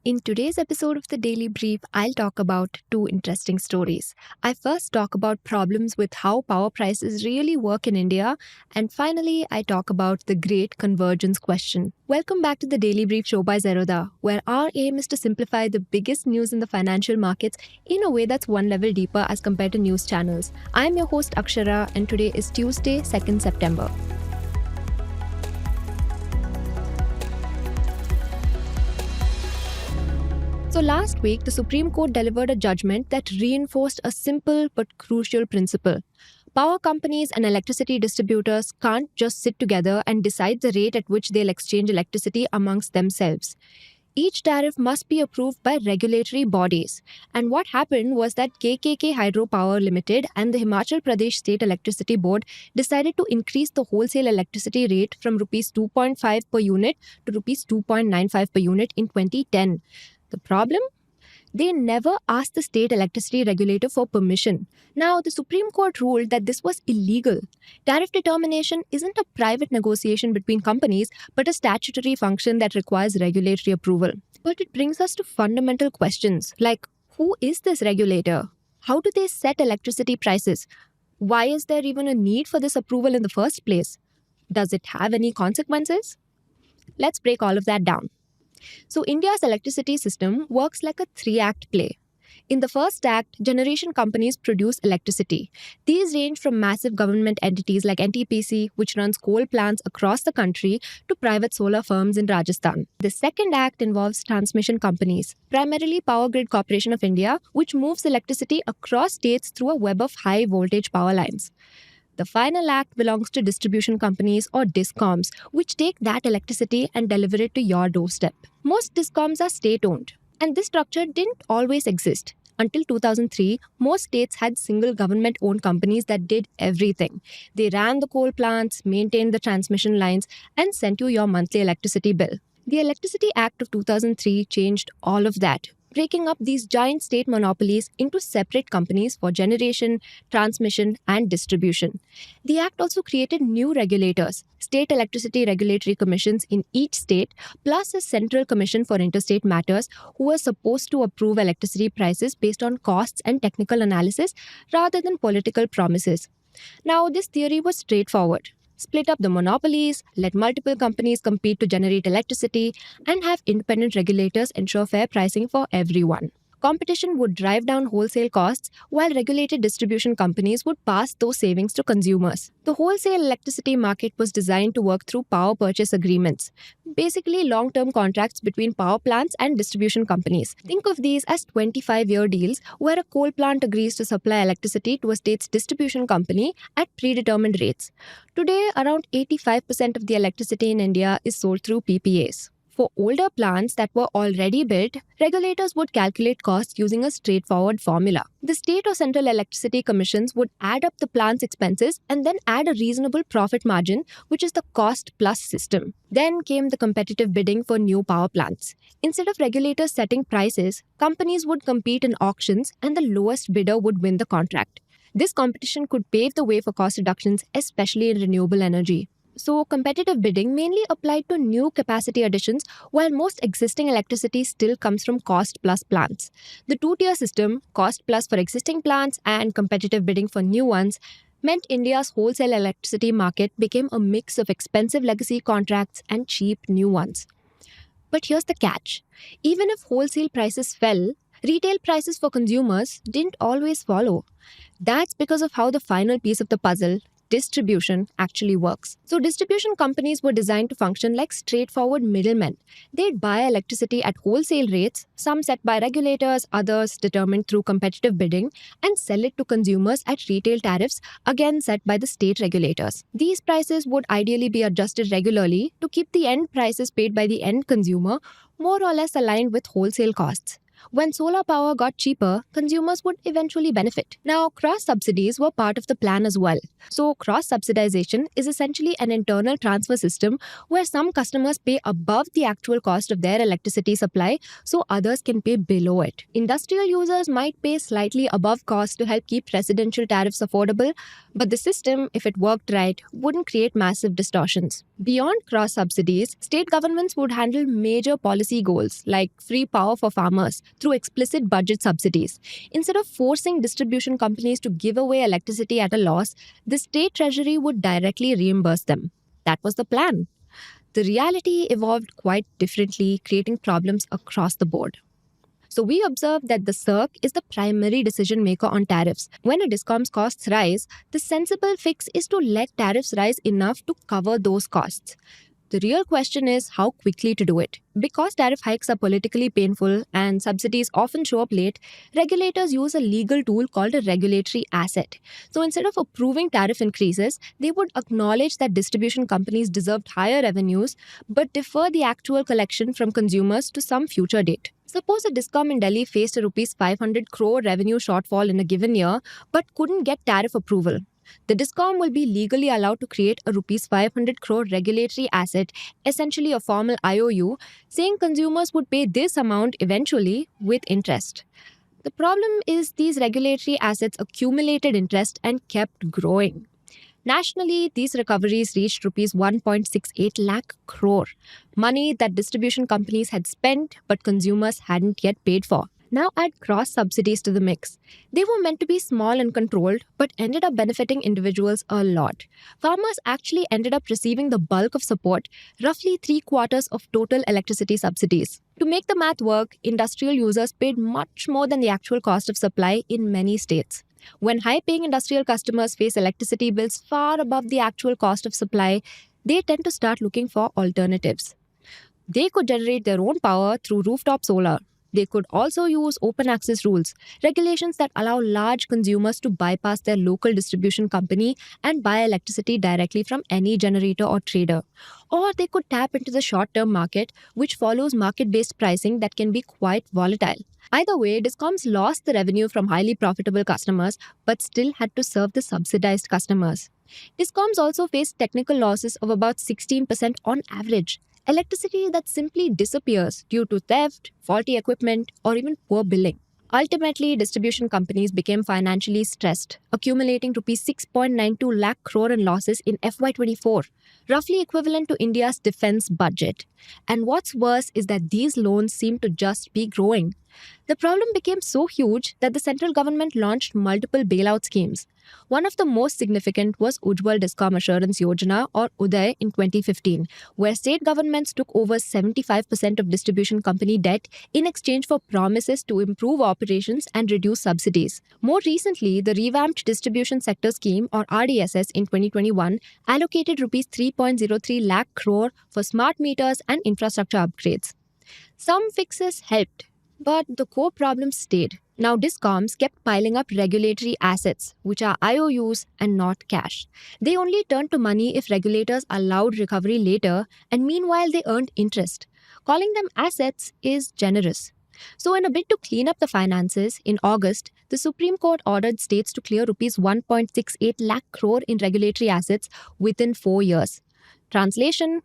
In today's episode of the Daily Brief, I'll talk about two interesting stories. I first talk about problems with how power prices really work in India, and finally, I talk about the great convergence question. Welcome back to the Daily Brief show by Zerodha, where our aim is to simplify the biggest news in the financial markets in a way that's one level deeper as compared to news channels. I'm your host Akshara, and today is Tuesday, 2nd September. So last week, the Supreme Court delivered a judgment that reinforced a simple but crucial principle. Power companies and electricity distributors can't just sit together and decide the rate at which they'll exchange electricity amongst themselves. Each tariff must be approved by regulatory bodies. And what happened was that KKK Hydropower Limited and the Himachal Pradesh State Electricity Board decided to increase the wholesale electricity rate from Rs 2.5 per unit to Rs 2.95 per unit in 2010. The problem? They never asked the state electricity regulator for permission. Now, the Supreme Court ruled that this was illegal. Tariff determination isn't a private negotiation between companies, but a statutory function that requires regulatory approval. But it brings us to fundamental questions like, who is this regulator? How do they set electricity prices? Why is there even a need for this approval in the first place? Does it have any consequences? Let's break all of that down. So India's electricity system works like a three-act play. In the first act, generation companies produce electricity. These range from massive government entities like NTPC, which runs coal plants across the country, to private solar firms in Rajasthan. The second act involves transmission companies, primarily Power Grid Corporation of India, which moves electricity across states through a web of high-voltage power lines. The final act belongs to distribution companies or DISCOMs, which take that electricity and deliver it to your doorstep. Most DISCOMs are state-owned, and this structure didn't always exist. Until 2003, most states had single government-owned companies that did everything. They ran the coal plants, maintained the transmission lines, and sent you your monthly electricity bill. The Electricity Act of 2003 changed all of that, breaking up these giant state monopolies into separate companies for generation, transmission, and distribution. The Act also created new regulators, state electricity regulatory commissions in each state, plus a central commission for interstate matters who were supposed to approve electricity prices based on costs and technical analysis rather than political promises. Now, this theory was straightforward. Split up the monopolies, let multiple companies compete to generate electricity, and have independent regulators ensure fair pricing for everyone. Competition would drive down wholesale costs, while regulated distribution companies would pass those savings to consumers. The wholesale electricity market was designed to work through power purchase agreements, basically long-term contracts between power plants and distribution companies. Think of these as 25-year deals where a coal plant agrees to supply electricity to a state's distribution company at predetermined rates. Today, around 85% of the electricity in India is sold through PPAs. For older plants that were already built, regulators would calculate costs using a straightforward formula. The state or central electricity commissions would add up the plant's expenses and then add a reasonable profit margin, which is the cost-plus system. Then came the competitive bidding for new power plants. Instead of regulators setting prices, companies would compete in auctions and the lowest bidder would win the contract. This competition could pave the way for cost reductions, especially in renewable energy. So, competitive bidding mainly applied to new capacity additions, while most existing electricity still comes from cost-plus plants. The two-tier system, cost-plus for existing plants and competitive bidding for new ones, meant India's wholesale electricity market became a mix of expensive legacy contracts and cheap new ones. But here's the catch. Even if wholesale prices fell, retail prices for consumers didn't always follow. That's because of how the final piece of the puzzle, distribution, actually works. So distribution companies were designed to function like straightforward middlemen. They'd buy electricity at wholesale rates, some set by regulators, others determined through competitive bidding, and sell it to consumers at retail tariffs, again set by the state regulators. These prices would ideally be adjusted regularly to keep the end prices paid by the end consumer more or less aligned with wholesale costs. When solar power got cheaper, consumers would eventually benefit. Now, cross subsidies were part of the plan as well. So, cross subsidization is essentially an internal transfer system where some customers pay above the actual cost of their electricity supply so others can pay below it. Industrial users might pay slightly above cost to help keep residential tariffs affordable, but the system, if it worked right, wouldn't create massive distortions. Beyond cross subsidies, state governments would handle major policy goals like free power for farmers through explicit budget subsidies. Instead of forcing distribution companies to give away electricity at a loss, the state treasury would directly reimburse them. That was the plan. The reality evolved quite differently, creating problems across the board. So we observed that the CERC is the primary decision maker on tariffs. When a discom's costs rise, the sensible fix is to let tariffs rise enough to cover those costs. The real question is how quickly to do it. Because tariff hikes are politically painful and subsidies often show up late, regulators use a legal tool called a regulatory asset. So instead of approving tariff increases, they would acknowledge that distribution companies deserved higher revenues but defer the actual collection from consumers to some future date. Suppose a discom in Delhi faced a Rs 500 crore revenue shortfall in a given year but couldn't get tariff approval. The discom will be legally allowed to create a Rs 500 crore regulatory asset, essentially a formal IOU, saying consumers would pay this amount eventually with interest. The problem is these regulatory assets accumulated interest and kept growing. Nationally, these recoveries reached Rs 1.68 lakh crore, money that distribution companies had spent but consumers hadn't yet paid for. Now add cross subsidies to the mix. They were meant to be small and controlled, but ended up benefiting individuals a lot. Farmers actually ended up receiving the bulk of support, roughly 3/4 of total electricity subsidies. To make the math work, industrial users paid much more than the actual cost of supply in many states. When high-paying industrial customers face electricity bills far above the actual cost of supply, they tend to start looking for alternatives. They could generate their own power through rooftop solar. They could also use open access rules, regulations that allow large consumers to bypass their local distribution company and buy electricity directly from any generator or trader. Or they could tap into the short-term market, which follows market-based pricing that can be quite volatile. Either way, discoms lost the revenue from highly profitable customers but still had to serve the subsidized customers. Discoms also faced technical losses of about 16% on average. Electricity that simply disappears due to theft, faulty equipment, or even poor billing. Ultimately, distribution companies became financially stressed, accumulating Rs 6.92 lakh crore in losses in FY24, roughly equivalent to India's defense budget. And what's worse is that these loans seem to just be growing. The problem became so huge that the central government launched multiple bailout schemes. One of the most significant was Ujjwal Discom Assurance Yojana or UDAY in 2015, where state governments took over 75% of distribution company debt in exchange for promises to improve operations and reduce subsidies. More recently, the revamped Distribution Sector Scheme or RDSS in 2021 allocated Rs 3.03 lakh crore for smart meters and infrastructure upgrades. Some fixes helped, but the core problem stayed. Now, discoms kept piling up regulatory assets, which are IOUs and not cash. They only turned to money if regulators allowed recovery later, and meanwhile they earned interest. Calling them assets is generous. So, in a bid to clean up the finances, in August, the Supreme Court ordered states to clear Rs 1.68 lakh crore in regulatory assets within 4 years. Translation: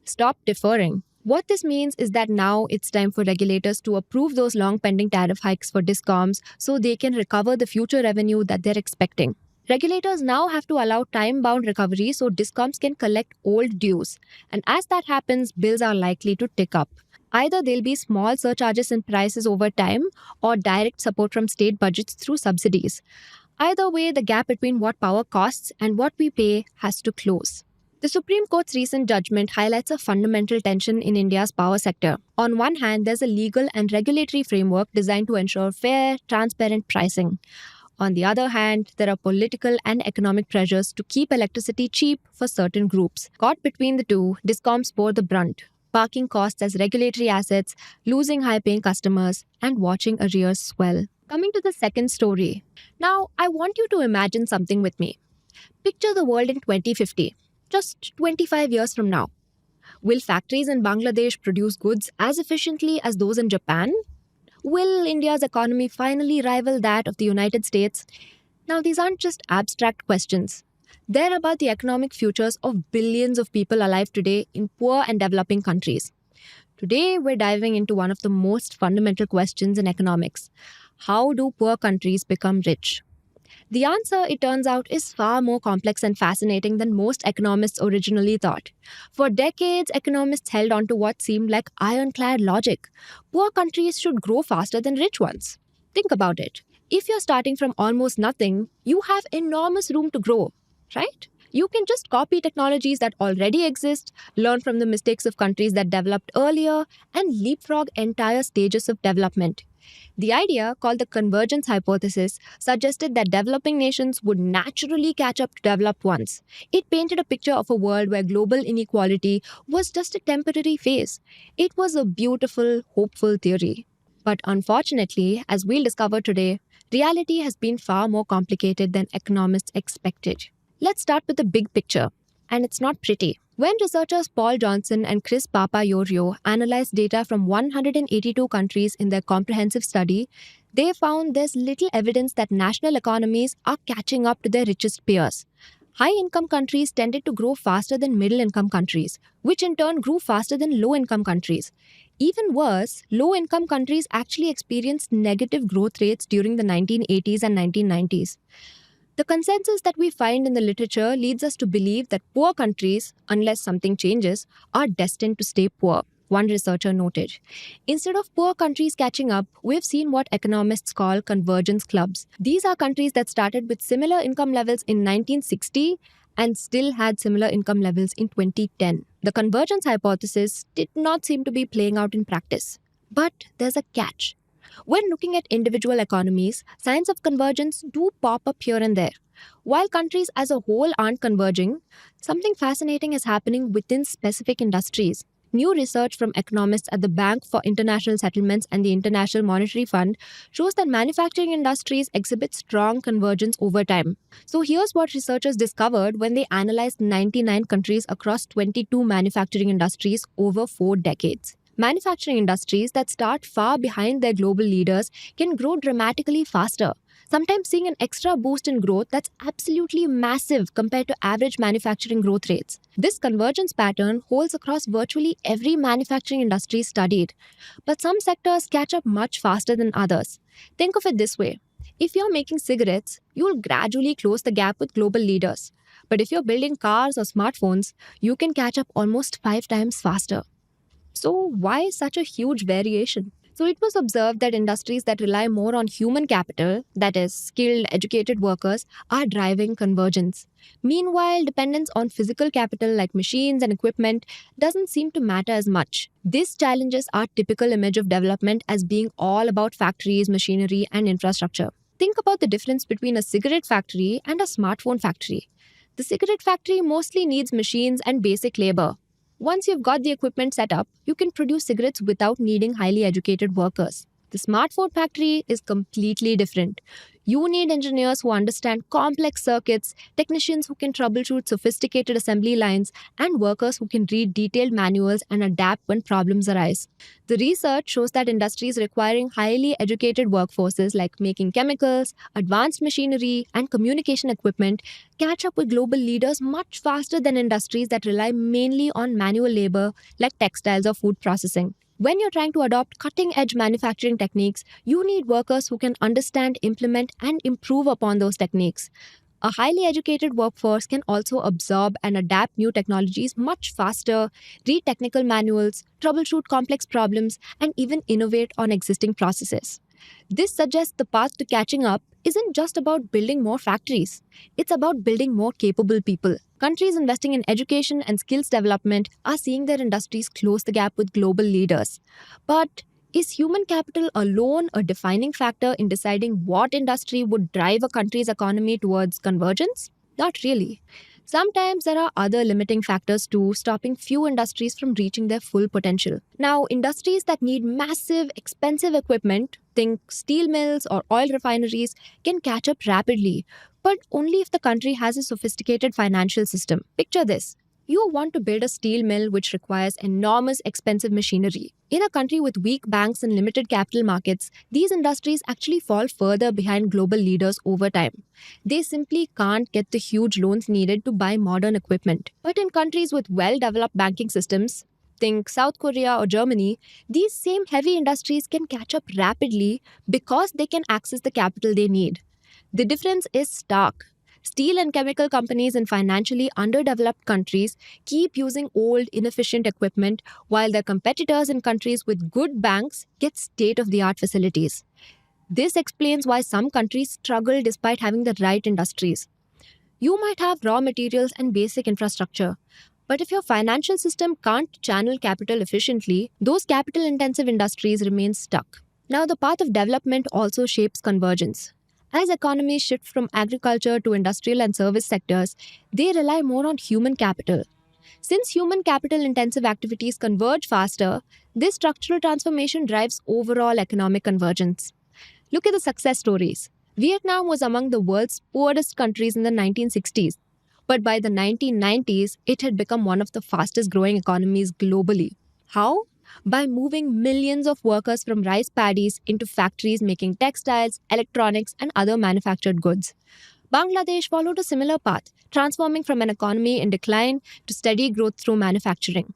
stop deferring. What this means is that now it's time for regulators to approve those long-pending tariff hikes for discoms so they can recover the future revenue that they're expecting. Regulators now have to allow time-bound recovery so discoms can collect old dues. And as that happens, bills are likely to tick up. Either there'll be small surcharges in prices over time or direct support from state budgets through subsidies. Either way, the gap between what power costs and what we pay has to close. The Supreme Court's recent judgment highlights a fundamental tension in India's power sector. On one hand, there's a legal and regulatory framework designed to ensure fair, transparent pricing. On the other hand, there are political and economic pressures to keep electricity cheap for certain groups. Caught between the two, discoms bore the brunt, parking costs as regulatory assets, losing high-paying customers, and watching arrears swell. Coming to the second story. Now, I want you to imagine something with me. Picture the world in 2050. Just 25 years from now. Will factories in Bangladesh produce goods as efficiently as those in Japan? Will India's economy finally rival that of the United States? Now, these aren't just abstract questions. They're about the economic futures of billions of people alive today in poor and developing countries. Today, we're diving into one of the most fundamental questions in economics. How do poor countries become rich? The answer, it turns out, is far more complex and fascinating than most economists originally thought. For decades, economists held on to what seemed like ironclad logic. Poor countries should grow faster than rich ones. Think about it. If you're starting from almost nothing, you have enormous room to grow, right? You can just copy technologies that already exist, learn from the mistakes of countries that developed earlier, and leapfrog entire stages of development. The idea, called the convergence hypothesis, suggested that developing nations would naturally catch up to developed ones. It painted a picture of a world where global inequality was just a temporary phase. It was a beautiful, hopeful theory. But unfortunately, as we'll discover today, reality has been far more complicated than economists expected. Let's start with the big picture. And it's not pretty. When researchers Paul Johnson and Chris Papaiorio analyzed data from 182 countries in their comprehensive study, they found there's little evidence that national economies are catching up to their richest peers. High-income countries tended to grow faster than middle-income countries, which in turn grew faster than low-income countries. Even worse, low-income countries actually experienced negative growth rates during the 1980s and 1990s. The consensus that we find in the literature leads us to believe that poor countries, unless something changes, are destined to stay poor, one researcher noted. Instead of poor countries catching up, we've seen what economists call convergence clubs. These are countries that started with similar income levels in 1960 and still had similar income levels in 2010. The convergence hypothesis did not seem to be playing out in practice. But there's a catch. When looking at individual economies, signs of convergence do pop up here and there. While countries as a whole aren't converging, something fascinating is happening within specific industries. New research from economists at the Bank for International Settlements and the International Monetary Fund shows that manufacturing industries exhibit strong convergence over time. So here's what researchers discovered when they analyzed 99 countries across 22 manufacturing industries over 4 decades. Manufacturing industries that start far behind their global leaders can grow dramatically faster, sometimes seeing an extra boost in growth that's absolutely massive compared to average manufacturing growth rates. This convergence pattern holds across virtually every manufacturing industry studied, but some sectors catch up much faster than others. Think of it this way. If you're making cigarettes, you'll gradually close the gap with global leaders. But if you're building cars or smartphones, you can catch up almost 5 times faster. So, why such a huge variation? So, it was observed that industries that rely more on human capital, that is, skilled, educated workers, are driving convergence. Meanwhile, dependence on physical capital like machines and equipment doesn't seem to matter as much. This challenges our typical image of development as being all about factories, machinery, and infrastructure. Think about the difference between a cigarette factory and a smartphone factory. The cigarette factory mostly needs machines and basic labor. Once you've got the equipment set up, you can produce cigarettes without needing highly educated workers. The smartphone factory is completely different. You need engineers who understand complex circuits, technicians who can troubleshoot sophisticated assembly lines, and workers who can read detailed manuals and adapt when problems arise. The research shows that industries requiring highly educated workforces like making chemicals, advanced machinery, and communication equipment catch up with global leaders much faster than industries that rely mainly on manual labor like textiles or food processing. When you're trying to adopt cutting-edge manufacturing techniques, you need workers who can understand, implement, and improve upon those techniques. A highly educated workforce can also absorb and adapt new technologies much faster, read technical manuals, troubleshoot complex problems, and even innovate on existing processes. This suggests the path to catching up isn't just about building more factories. It's about building more capable people. Countries investing in education and skills development are seeing their industries close the gap with global leaders. But is human capital alone a defining factor in deciding what industry would drive a country's economy towards convergence? Not really. Sometimes there are other limiting factors too, stopping few industries from reaching their full potential. Now, industries that need massive, expensive equipment, think steel mills or oil refineries, can catch up rapidly, but only if the country has a sophisticated financial system. Picture this. You want to build a steel mill which requires enormous expensive machinery. In a country with weak banks and limited capital markets, these industries actually fall further behind global leaders over time. They simply can't get the huge loans needed to buy modern equipment. But in countries with well developed banking systems, think South Korea or Germany, these same heavy industries can catch up rapidly because they can access the capital they need. The difference is stark. Steel and chemical companies in financially underdeveloped countries keep using old, inefficient equipment, while their competitors in countries with good banks get state of the art facilities. This explains why some countries struggle despite having the right industries. You might have raw materials and basic infrastructure, but if your financial system can't channel capital efficiently, those capital intensive industries remain stuck. Now, the path of development also shapes convergence. As economies shift from agriculture to industrial and service sectors, they rely more on human capital. Since human capital intensive activities converge faster, this structural transformation drives overall economic convergence. Look at the success stories. Vietnam was among the world's poorest countries in the 1960s, but by the 1990s, it had become one of the fastest growing economies globally. How? By moving millions of workers from rice paddies into factories making textiles, electronics, and other manufactured goods. Bangladesh followed a similar path, transforming from an economy in decline to steady growth through manufacturing.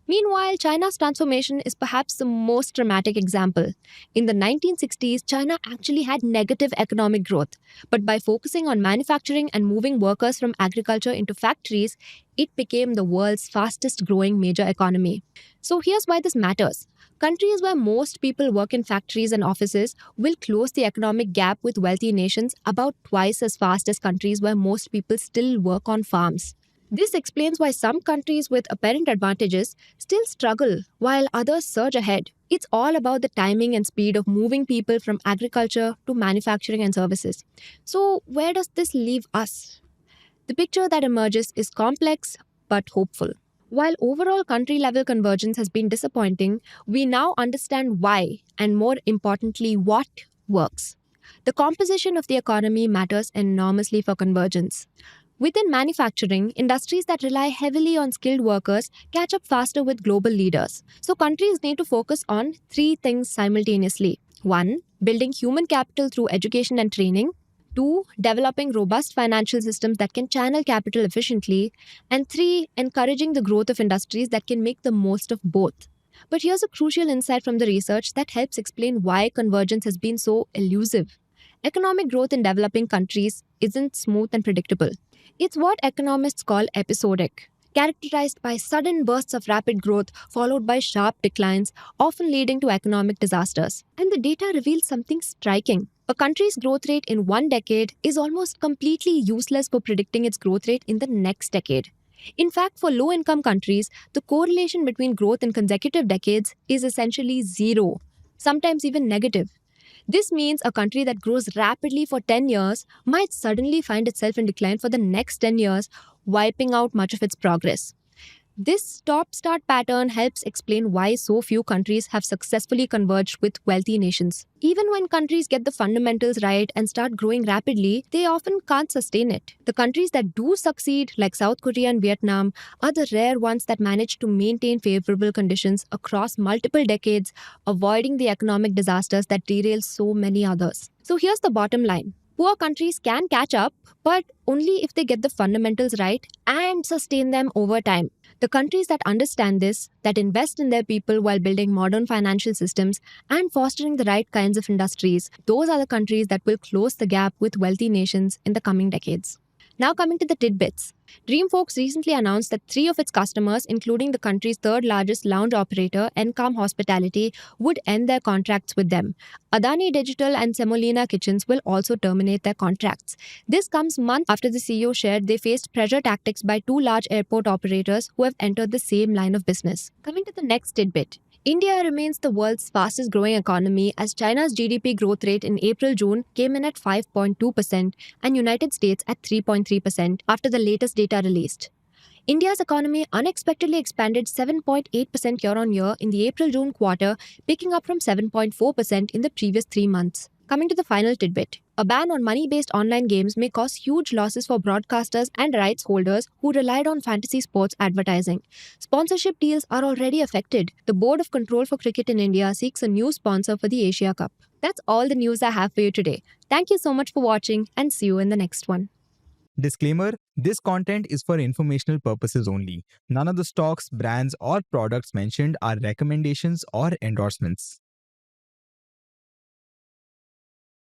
Meanwhile, China's transformation is perhaps the most dramatic example. In the 1960s, China actually had negative economic growth, but by focusing on manufacturing and moving workers from agriculture into factories, it became the world's fastest growing major economy. So here's why this matters. Countries where most people work in factories and offices will close the economic gap with wealthy nations about twice as fast as countries where most people still work on farms. This explains why some countries with apparent advantages still struggle while others surge ahead. It's all about the timing and speed of moving people from agriculture to manufacturing and services. So, where does this leave us? The picture that emerges is complex but hopeful. While overall country level convergence has been disappointing, we now understand why and, more importantly, what works. The composition of the economy matters enormously for convergence. Within manufacturing, industries that rely heavily on skilled workers catch up faster with global leaders. So, countries need to focus on three things simultaneously. One, building human capital through education and training. Two, developing robust financial systems that can channel capital efficiently. And three, encouraging the growth of industries that can make the most of both. But here's a crucial insight from the research that helps explain why convergence has been so elusive. Economic growth in developing countries isn't smooth and predictable. It's what economists call episodic, characterized by sudden bursts of rapid growth followed by sharp declines, often leading to economic disasters. And the data reveals something striking. A country's growth rate in one decade is almost completely useless for predicting its growth rate in the next decade. In fact, for low income countries, the correlation between growth in consecutive decades is essentially zero, sometimes even negative. This means a country that grows rapidly for 10 years might suddenly find itself in decline for the next 10 years, wiping out much of its progress. This stop-start pattern helps explain why so few countries have successfully converged with wealthy nations. Even when countries get the fundamentals right and start growing rapidly, they often can't sustain it. The countries that do succeed, like South Korea and Vietnam, are the rare ones that manage to maintain favorable conditions across multiple decades, avoiding the economic disasters that derail so many others. So here's the bottom line. Poor countries can catch up, but only if they get the fundamentals right and sustain them over time. The countries that understand this, that invest in their people while building modern financial systems and fostering the right kinds of industries, those are the countries that will close the gap with wealthy nations in the coming decades. Now coming to the tidbits. Dreamfolks recently announced that 3 of its customers, including the country's third largest lounge operator, Encom Hospitality, would end their contracts with them. Adani Digital and Semolina Kitchens will also terminate their contracts. This comes months after the CEO shared they faced pressure tactics by 2 large airport operators who have entered the same line of business. Coming to the next tidbit. India remains the world's fastest growing economy as China's GDP growth rate in April-June came in at 5.2% and United States at 3.3% after the latest data released. India's economy unexpectedly expanded 7.8% year-on-year in the April-June quarter, picking up from 7.4% in the previous 3 months. Coming to the final tidbit, a ban on money-based online games may cause huge losses for broadcasters and rights holders who relied on fantasy sports advertising. Sponsorship deals are already affected. The Board of Control for Cricket in India seeks a new sponsor for the Asia Cup. That's all the news I have for you today. Thank you so much for watching and see you in the next one. Disclaimer: this content is for informational purposes only. None of the stocks, brands, or products mentioned are recommendations or endorsements.